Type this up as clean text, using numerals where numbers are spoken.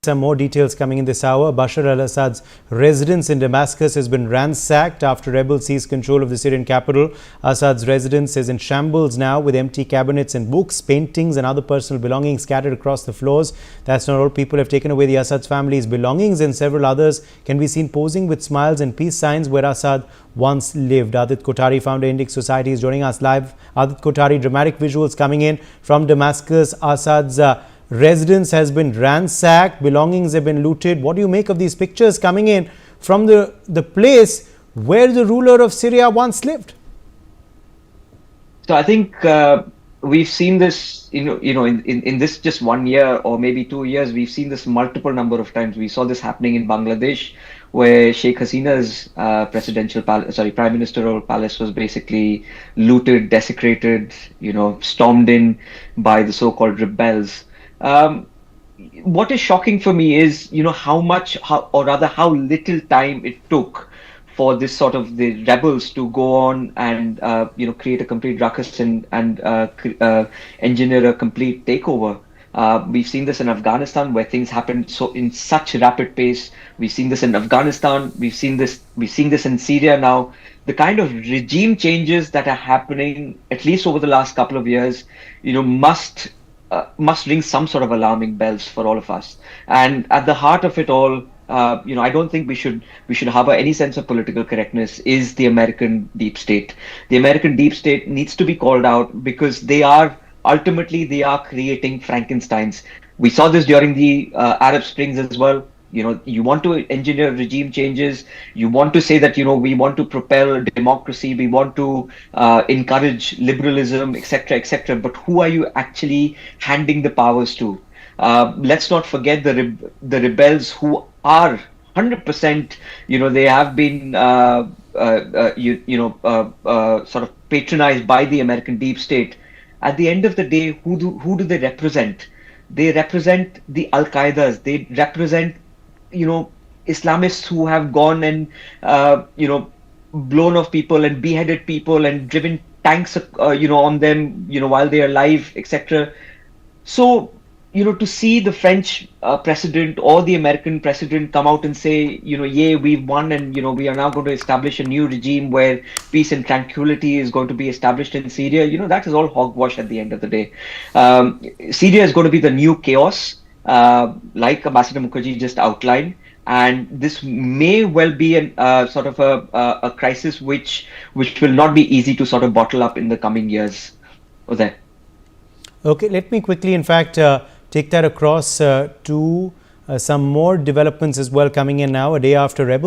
Some more details coming in this hour. Bashar al-Assad's residence in Damascus has been ransacked after rebels seized control of the Syrian capital. Assad's residence is in shambles now, with empty cabinets and books, paintings and other personal belongings scattered across the floors. That's not all. People have taken away the Assad's family's belongings, and several others can be seen posing with smiles and peace signs where Assad once lived. Adit Kothari, founder Indic Society, is joining us live. Adit Kothari, dramatic visuals coming in from Damascus. Assad's residence has been ransacked, belongings have been looted. What do you make of these pictures coming in from the place where the ruler of Syria once lived? So I think we've seen this, in this just 1 year or maybe 2 years, we've seen this multiple number of times. We saw this happening in Bangladesh, where Sheikh Hasina's prime ministerial palace was basically looted, desecrated, stormed in by the so-called rebels. What is shocking for me is, how little time it took for this sort of the rebels to go on and, create a complete ruckus and engineer a complete takeover. We've seen this in Afghanistan, where things happened in such rapid pace. We've seen this in Afghanistan. We've seen this in Syria now. The kind of regime changes that are happening, at least over the last couple of years, must ring some sort of alarming bells for all of us. And at the heart of it all, I don't think we should harbor any sense of political correctness, is the American deep state. The American deep state needs to be called out, because ultimately they are creating Frankensteins. We saw this during the Arab Springs as well. You want to engineer regime changes. You want to say that, we want to propel democracy. We want to encourage liberalism, etc., etc. But who are you actually handing the powers to? Let's not forget the rebels, who are 100%, they have been, sort of patronized by the American deep state. At the end of the day, who do they represent? They represent the Al-Qaedas. They represent, Islamists who have gone and, blown off people and beheaded people and driven tanks, on them, while they are alive, etc. So, to see the French president or the American president come out and say, yeah, we've won, and, we are now going to establish a new regime where peace and tranquility is going to be established in Syria, that is all hogwash at the end of the day. Syria is going to be the new chaos, like Ambassador Mukherjee just outlined. And this may well be sort of a crisis which will not be easy to sort of bottle up in the coming years. Uday. Okay, let me quickly, in fact, take that across to some more developments as well coming in now, a day after rebels